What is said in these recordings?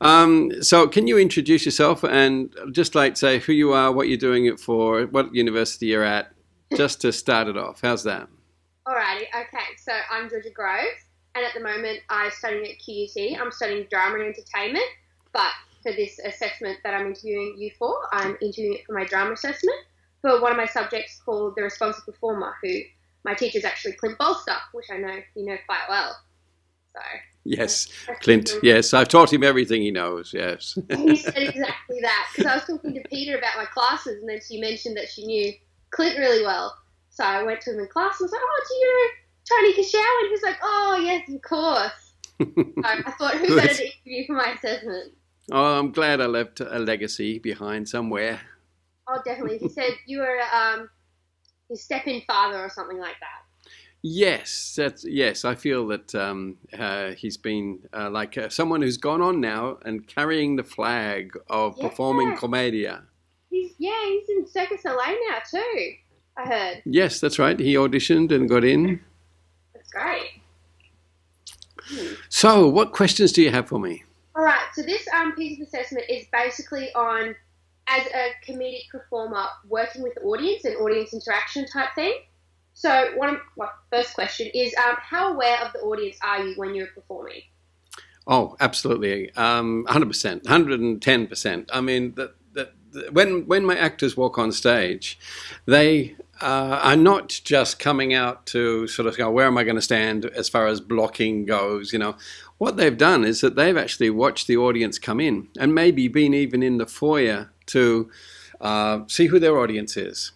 So can you introduce yourself and just like say who you are, what you're doing it for, what university you're at, just to start it off. How's that? Alrighty, okay. So I'm Georgia Groves, and at the moment I'm studying at QUT. I'm studying drama and entertainment, but for this assessment that I'm interviewing you for, I'm interviewing it for my drama assessment for one of my subjects called The Responsive Performer, who my teacher is actually Clint Bolster, which I know you know quite well. So Yes, that's Clint. Yes, I've taught him everything he knows. Yes. he said exactly that because I was talking to Peter about my classes, and then she mentioned that she knew Clint really well. So I went to him in class and was like, "Oh, do you know Tony Kashow?" And he was like, "Oh, yes, of course." So I thought, who better Good. to interview for my assessment? Oh, I'm glad I left a legacy behind somewhere. Oh, definitely. He said you were his step-in father or something like that. Yes, yes. I feel that he's been like someone who's gone on now and carrying the flag of Yeah, performing commedia. he's in Circus LA now too. I heard. Yes, that's right. He auditioned and got in. That's great. Hmm. So, what questions do you have for me? All right, so this piece of assessment is basically on, as a comedic performer, working with the audience and audience interaction type thing. So first question is, how aware of the audience are you when you're performing? Oh, absolutely, 100%, 110%. I mean, when my actors walk on stage, they are not just coming out to sort of go, where am I going to stand as far as blocking goes? What they've done is that they've actually watched the audience come in and maybe been even in the foyer to see who their audience is.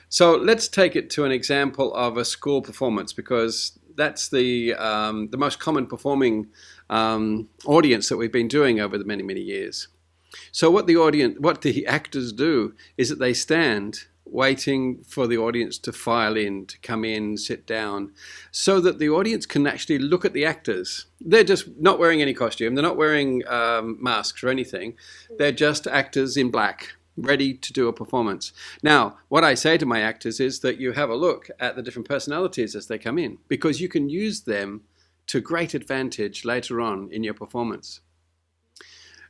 So let's take it to an example of a school performance because that's the most common performing audience that we've been doing over the many, many years. So what the actors do is that they stand waiting for the audience to file in, to come in, sit down, so that the audience can actually look at the actors. They're just not wearing any costume. They're not wearing masks or anything. They're just actors in black, ready to do a performance. Now, what I say to my actors is that you have a look at the different personalities as they come in, because you can use them to great advantage later on in your performance.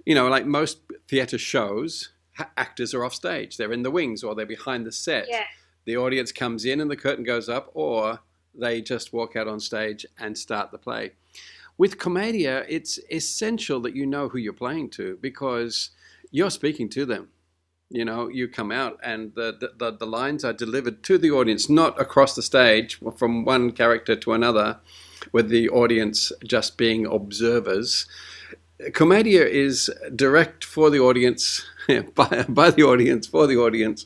Like most theatre shows, actors are off stage. They're in the wings or they're behind the set. Yeah. The audience comes in and the curtain goes up, or they just walk out on stage and start the play. With Commedia, it's essential that you know who you're playing to because you're speaking to them. You come out and the lines are delivered to the audience, not across the stage from one character to another, with the audience just being observers. Commedia is direct for the audience, by the audience, for the audience,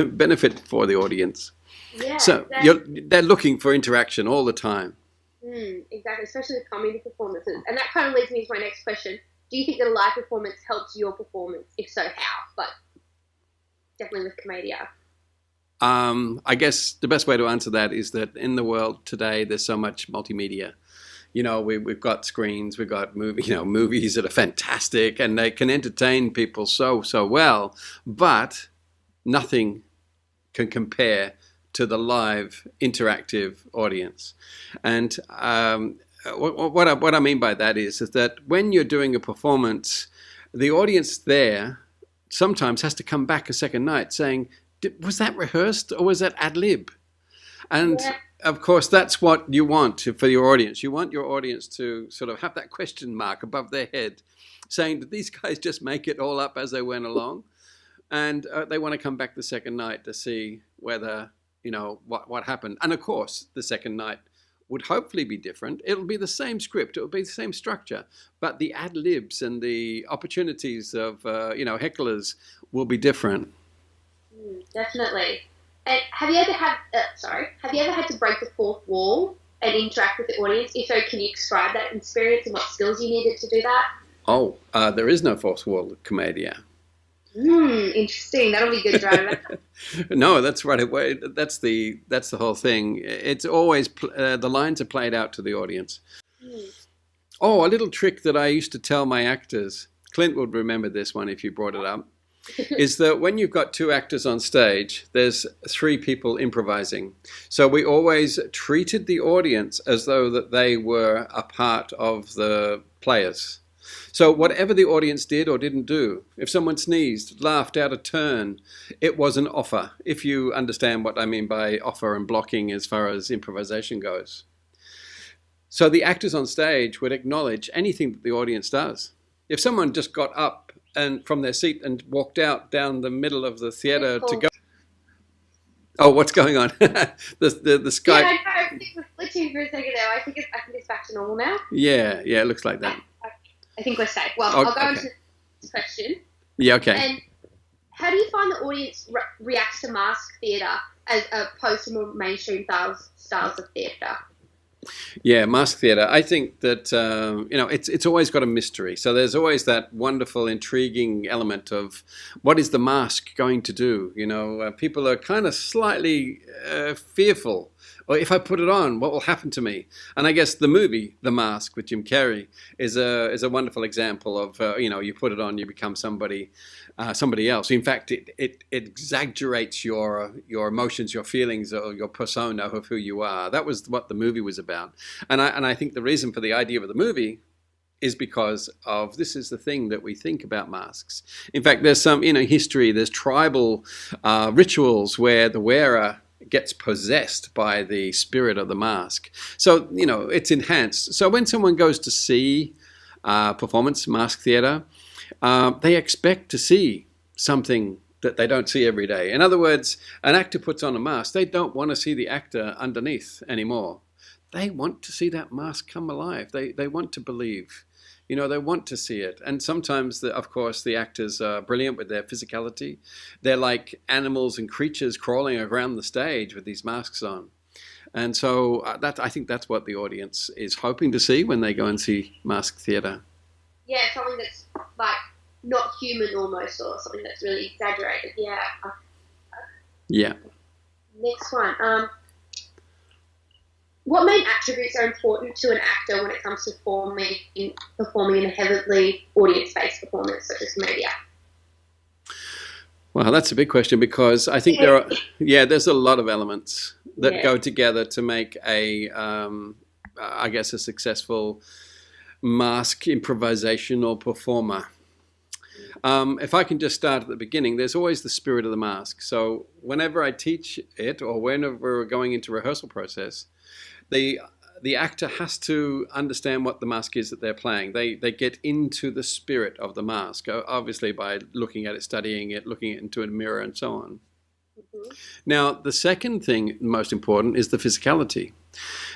benefit for the audience. Yeah, So they're looking for interaction all the time. exactly, especially with comedy performances. And that kind of leads me to my next question. Do you think that a live performance helps your performance? If so, how? But definitely with Commedia. I guess the best way to answer that is that in the world today, there's so much multimedia. We've got screens, we've got movies that are fantastic and they can entertain people so well, but nothing can compare to the live interactive audience. And what I mean by that is that when you're doing a performance, the audience there sometimes has to come back a second night saying, was that rehearsed or was that ad lib? And Yeah. of course, that's what you want for your audience. You want your audience to sort of have that question mark above their head saying, did these guys just make it all up as they went along? And they want to come back the second night to see whether, what happened. And of course, the second night would hopefully be different. It'll be the same script. It'll be the same structure. But the ad libs and the opportunities of, hecklers will be different. Definitely. And have you ever had to break the fourth wall and interact with the audience? If so, can you describe that experience and what skills you needed to do that? Oh, there is no fourth wall at Commedia. Interesting. That'll be good drama. No, that's right. That's the whole thing. It's always the lines are played out to the audience. Hmm. Oh, a little trick that I used to tell my actors. Clint would remember this one if you brought it up. Is that when you've got two actors on stage, there's three people improvising. So we always treated the audience as though that they were a part of the players. So whatever the audience did or didn't do, if someone sneezed, laughed out of turn, it was an offer, if you understand what I mean by offer and blocking as far as improvisation goes. So the actors on stage would acknowledge anything that the audience does. If someone just got up and from their seat and walked out down the middle of the theater to go... Oh, what's going on? the Skype... Yeah, I know. It was glitching for a second there. I think it's back to normal now. Yeah, it looks like that. I think we're safe. Well, I'll go into this question. Yeah, okay. And how do you find the audience reacts to mask theatre as opposed to more mainstream styles of theatre? Yeah, mask theatre. I think that it's always got a mystery. So there's always that wonderful, intriguing element of what is the mask going to do. People are kind of slightly fearful. Or if I put it on, what will happen to me? And I guess the movie The Mask with Jim Carrey is a wonderful example of you put it on, you become somebody else. In fact, it exaggerates your emotions, your feelings, or your persona of who you are. That was what the movie was about. And I think the reason for the idea of the movie is because of this is the thing that we think about masks. In fact, there's some history. There's tribal rituals where the wearer gets possessed by the spirit of the mask. So, it's enhanced. So when someone goes to see performance, mask theatre, they expect to see something that they don't see every day. In other words, an actor puts on a mask. They don't want to see the actor underneath anymore. They want to see that mask come alive. They want to believe. They want to see it. And sometimes, of course, the actors are brilliant with their physicality. They're like animals and creatures crawling around the stage with these masks on. And so I think that's what the audience is hoping to see when they go and see mask theatre. Yeah, something that's like not human almost, or something that's really exaggerated. Yeah. Yeah. Next one. What main attributes are important to an actor when it comes to performing in a heavily audience-based performance such as media? Well, that's a big question because I think there's a lot of elements that go together to make a successful mask improvisational performer. If I can just start at the beginning, there's always the spirit of the mask. So whenever I teach it or whenever we're going into rehearsal process, the actor has to understand what the mask is that they're playing. They get into the spirit of the mask, obviously by looking at it, studying it, looking into a mirror and so on. Mm-hmm. Now, the second thing, most important, is the physicality.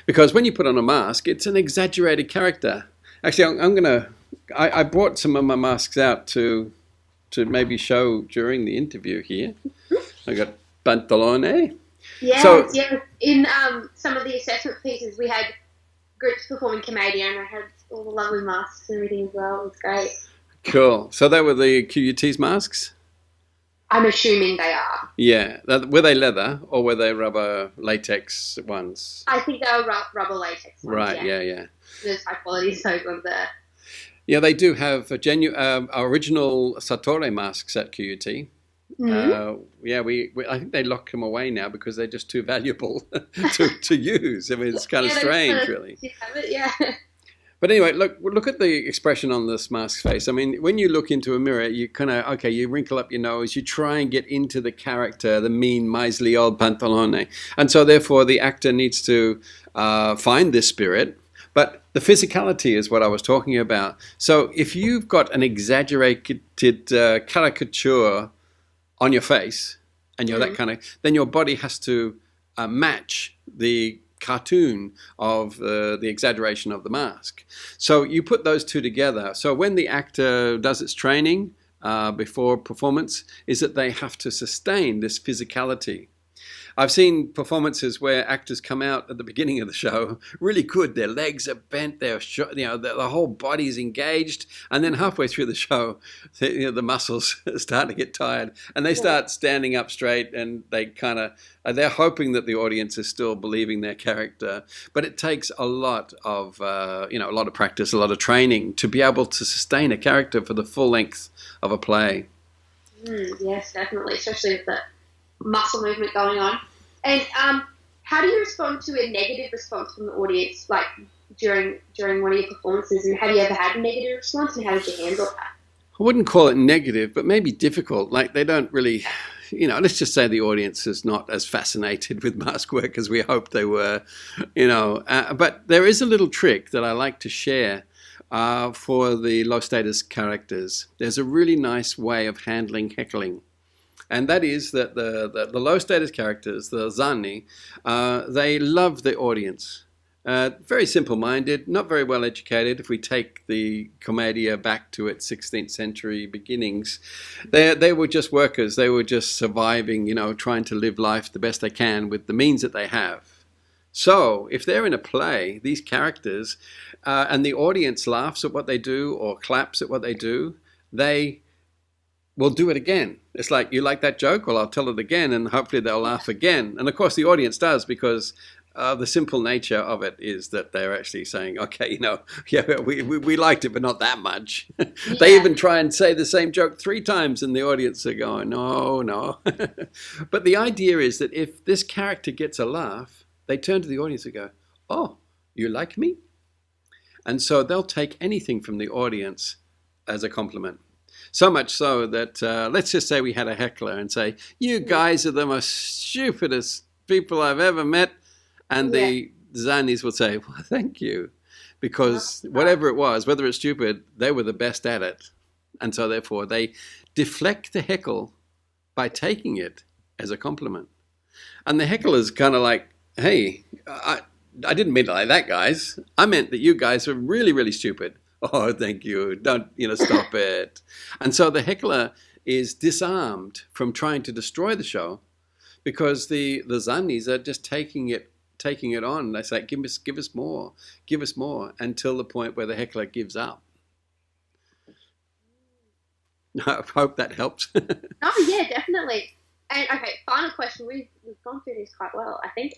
Because when you put on a mask, it's an exaggerated character. Actually, I brought some of my masks out to maybe show during the interview here. I got Pantalone. Yeah. In some of the assessment pieces, we had groups performing Commedia, and I had all the lovely masks and everything as well. It was great. Cool. So they were the QUT's masks? I'm assuming they are. Yeah. Were they leather or were they rubber latex ones? I think they were rubber latex ones. Right, yeah. There's high quality soap on there. Yeah, they do have original Sartore masks at QUT. Mm-hmm. I think they lock them away now because they're just too valuable to use. I mean, it's kind of strange, really. You have it, yeah. But anyway, look at the expression on this mask's face. I mean, when you look into a mirror, you you wrinkle up your nose, you try and get into the character, the mean, miserly old Pantalone. And so therefore the actor needs to find this spirit. But the physicality is what I was talking about. So if you've got an exaggerated caricature on your face, and you're that kind of, then your body has to match the cartoon of the exaggeration of the mask. So you put those two together. So when the actor does its training before performance, is that they have to sustain this physicality. I've seen performances where actors come out at the beginning of the show really good. Their legs are bent, the whole body's engaged, and then halfway through the show, the muscles start to get tired, and they start standing up straight, and they're hoping that the audience is still believing their character. But it takes a lot of practice, a lot of training to be able to sustain a character for the full length of a play. Yes, definitely, especially with the muscle movement going on. And how do you respond to a negative response from the audience? Like, during one of your performances, and have you ever had a negative response, and how did you handle that? I wouldn't call it negative, but maybe difficult. Like they don't really, let's just say the audience is not as fascinated with mask work as we hoped they were, But there is a little trick that I like to share for the low status characters. There's a really nice way of handling heckling. And that is that the low status characters, the Zanni, they love the audience. Very simple-minded, not very well educated. If we take the Commedia back to its 16th century beginnings, they were just workers. They were just surviving, trying to live life the best they can with the means that they have. So if they're in a play, these characters, and the audience laughs at what they do or claps at what they do, they will do it again. It's like, you like that joke? Well, I'll tell it again, and hopefully they'll laugh again. And of course the audience does, because the simple nature of it is that they're actually saying, okay, we liked it, but not that much. They even try and say the same joke 3 times, and the audience are going, no. But the idea is that if this character gets a laugh, they turn to the audience and go, oh, you like me? And so they'll take anything from the audience as a compliment. So much so that, let's just say we had a heckler and say, you guys are the most stupidest people I've ever met. And the Zannis will say, well, thank you. Because whatever it was, whether it's stupid, they were the best at it. And so therefore they deflect the heckle by taking it as a compliment. And the heckler is kind of like, hey, I didn't mean it like that, guys. I meant that you guys are really, really stupid. Oh, thank you. Don't, stop it. And so the heckler is disarmed from trying to destroy the show, because the Zannis are just taking it on. They say, give us more, until the point where the heckler gives up. I hope that helps. Oh yeah, definitely. And okay, final question. We've gone through this quite well, I think.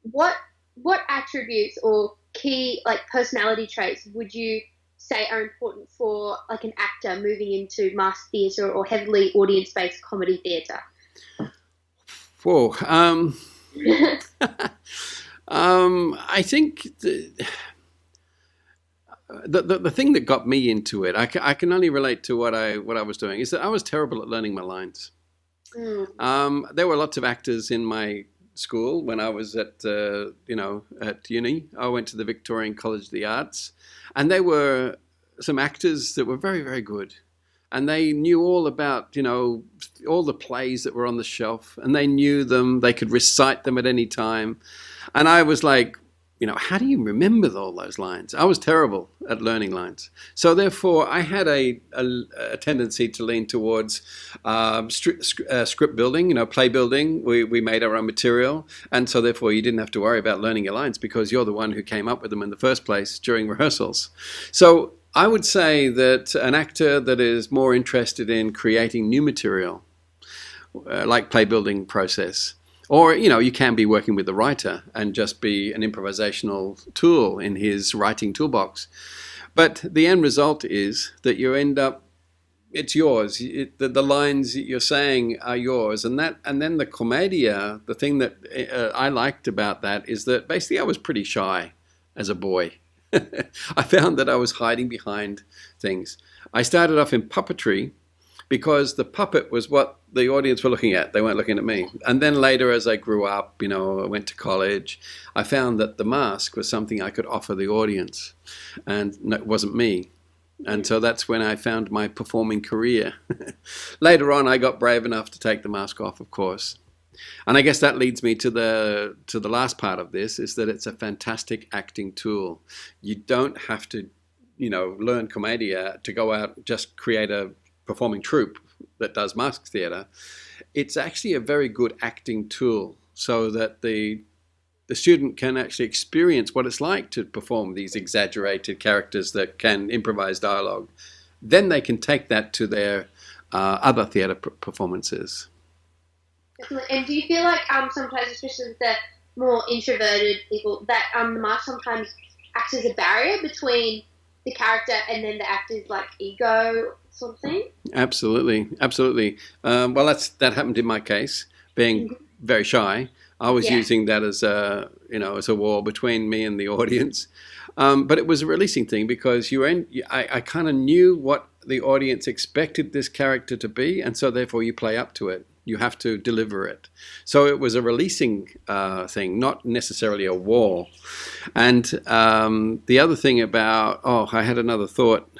What attributes or key personality traits would you say are important for an actor moving into mass theatre or heavily audience-based comedy theatre? Whoa. I think the thing that got me into it, I can only relate to what I was doing, is that I was terrible at learning my lines. There were lots of actors in my school when I was at at uni. I went to the Victorian College of the Arts, and they were some actors that were very, very good. And they knew all about, all the plays that were on the shelf, and they knew them. They could recite them at any time. And I was like, how do you remember all those lines? I was terrible at learning lines. So therefore, I had a tendency to lean towards script building, play building. We made our own material. And so therefore, you didn't have to worry about learning your lines, because you're the one who came up with them in the first place during rehearsals. So I would say that an actor that is more interested in creating new material, like play building process, or, you can be working with the writer and just be an improvisational tool in his writing toolbox. But the end result is that you end up, it's yours. The lines that you're saying are yours. And then the Commedia, the thing that I liked about that is that basically I was pretty shy as a boy. I found that I was hiding behind things. I started off in puppetry because the puppet was what the audience were looking at. They weren't looking at me. And then later, as I grew up, I went to college, I found that the mask was something I could offer the audience, and it wasn't me. And so that's when I found my performing career. Later on, I got brave enough to take the mask off, of course. And I guess that leads me to the last part of this, is that it's a fantastic acting tool. You don't have to, learn Commedia to go out and just create a performing troupe that does mask theatre. It's actually a very good acting tool, so that the student can actually experience what it's like to perform these exaggerated characters that can improvise dialogue. Then they can take that to their other theatre performances. Definitely. And do you feel like sometimes, especially with the more introverted people, that the mask sometimes acts as a barrier between the character and then the actor's ego sort of thing? Absolutely. Well, that happened in my case, being very shy. I was Yeah. using that as a, as a wall between me and the audience. But it was a releasing thing because I kind of knew what the audience expected this character to be, and so therefore you play up to it. You have to deliver it. So it was a releasing thing, not necessarily a wall. And the other thing about, I had another thought.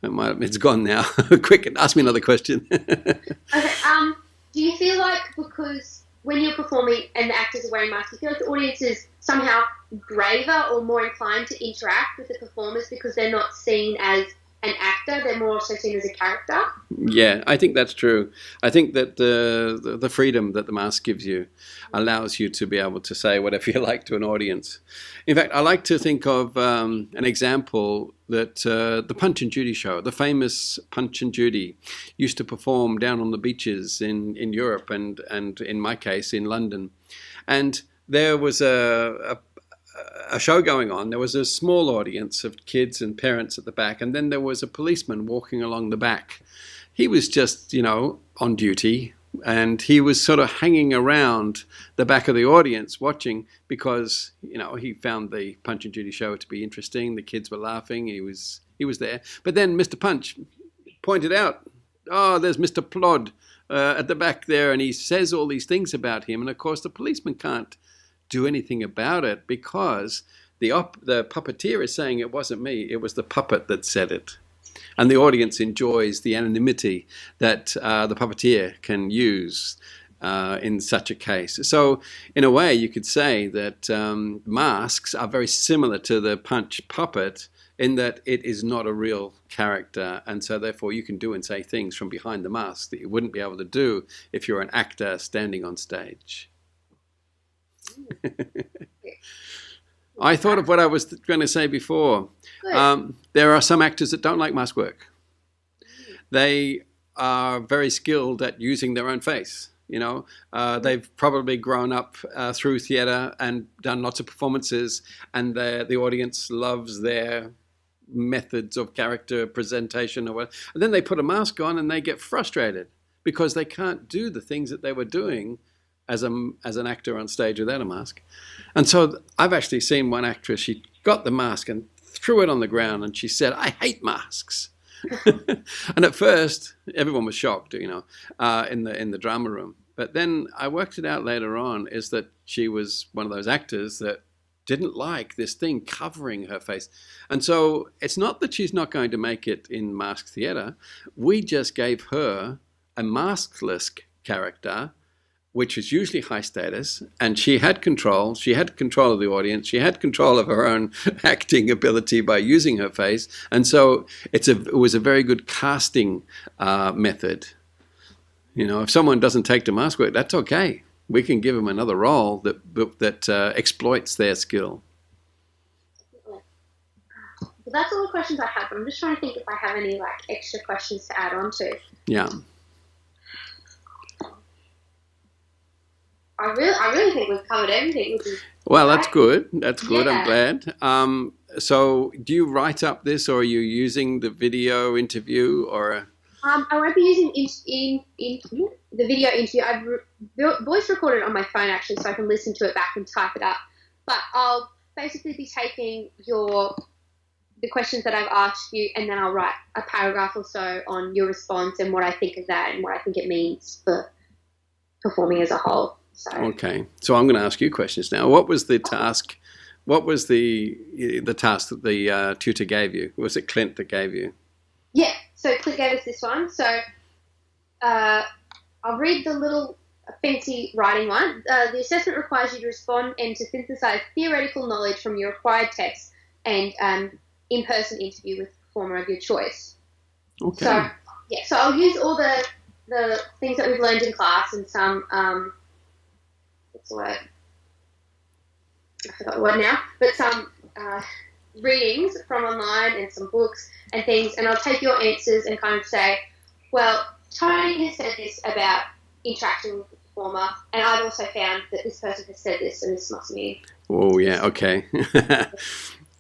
It's gone now. Quick, ask me another question. Okay. Do you feel like because when you're performing and the actors are wearing masks, you feel like the audience is somehow braver or more inclined to interact with the performers because they're not seen as an actor, they're more also seen as a character? Yeah, I think that's true. I think that the freedom that the mask gives you allows you to be able to say whatever you like to an audience. In fact, I like to think of an example that the Punch and Judy show, the famous Punch and Judy, used to perform down on the beaches in Europe and in my case in London. And there was a show going on. There was a small audience of kids and parents at the back, and then there was a policeman walking along the back. He was just, on duty, and he was sort of hanging around the back of the audience watching because, he found the Punch and Judy show to be interesting. The kids were laughing. He was there. But then Mr. Punch pointed out, there's Mr. Plod at the back there, and he says all these things about him. And of course, the policeman can't do anything about it because the puppeteer is saying it wasn't me, it was the puppet that said it. And the audience enjoys the anonymity that the puppeteer can use in such a case. So in a way, you could say that masks are very similar to the Punch puppet in that it is not a real character. And so therefore you can do and say things from behind the mask that you wouldn't be able to do if you're an actor standing on stage. I thought of what I was going to say before. There are some actors that don't like mask work. They are very skilled at using their own face. They've probably grown up through theatre and done lots of performances, and the audience loves their methods of character presentation or whatever. And then they put a mask on and they get frustrated because they can't do the things that they were doing as an actor on stage without a mask. And so I've actually seen one actress, she got the mask and threw it on the ground and she said, "I hate masks." And at first, everyone was shocked, in the drama room. But then I worked it out later on is that she was one of those actors that didn't like this thing covering her face. And so it's not that she's not going to make it in masked theatre. We just gave her a maskless character, which is usually high status, and she had control. She had control of the audience. She had control of her own acting ability by using her face. And so it was a very good casting method. If someone doesn't take to mask work, that's okay. We can give them another role that exploits their skill. Well, that's all the questions I have. I'm just trying to think if I have any extra questions to add on to. Yeah. I really think we've covered everything. Well, that's good. That's good. Yeah. I'm glad. So do you write up this, or are you using the video interview, or? I won't be using the video interview. I've voice recorded on my phone actually, so I can listen to it back and type it up. But I'll basically be taking the questions that I've asked you, and then I'll write a paragraph or so on your response and what I think of that and what I think it means for performing as a whole. So. Okay, so I'm going to ask you questions now. What was the task? What was the task that the tutor gave you? Was it Clint that gave you? Yeah, so Clint gave us this one. So I'll read the little fancy writing one. The assessment requires you to respond and to synthesize theoretical knowledge from your required text and in-person interview with the performer of your choice. Okay. So I'll use all the things that we've learned in class and some what's the word? I forgot the word now. But some readings from online and some books and things, and I'll take your answers and kind of say, well, Tony has said this about interacting with the performer, and I've also found that this person has said this, and this must mean. Oh yeah, okay.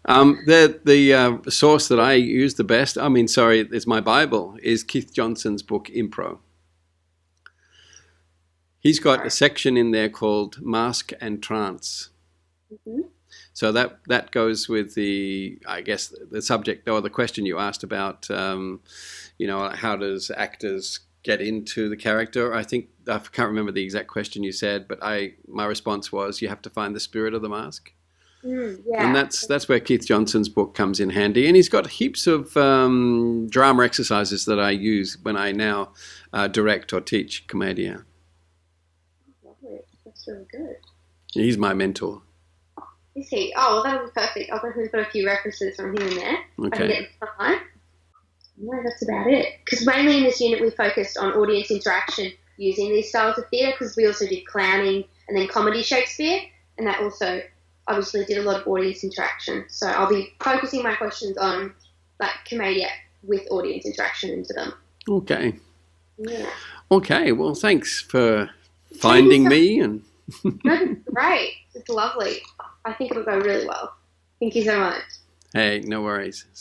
The source that I use the best, is my Bible, is Keith Johnson's book Impro. He's got a section in there called Mask and Trance. Hmm. So that goes with I guess, the subject or the question you asked about, how does actors get into the character? I can't remember the exact question you said, but my response was, you have to find the spirit of the mask. Yeah. And that's where Keith Johnson's book comes in handy. And he's got heaps of drama exercises that I use when I now direct or teach Commedia. Lovely. That's really good. He's my mentor. Is he? Oh, well, that would be perfect. I've definitely got a few references from him in there. I can Okay. get them online. No, that's about it. Because mainly in this unit we focused on audience interaction using these styles of theatre, because we also did clowning and then comedy Shakespeare, and that also obviously did a lot of audience interaction. So I'll be focusing my questions on Commedia with audience interaction into them. Okay. Yeah. Okay. Well, thanks for finding me. And No, it's great. It's lovely. I think it'll go really well. Thank you so much. hey, no worries.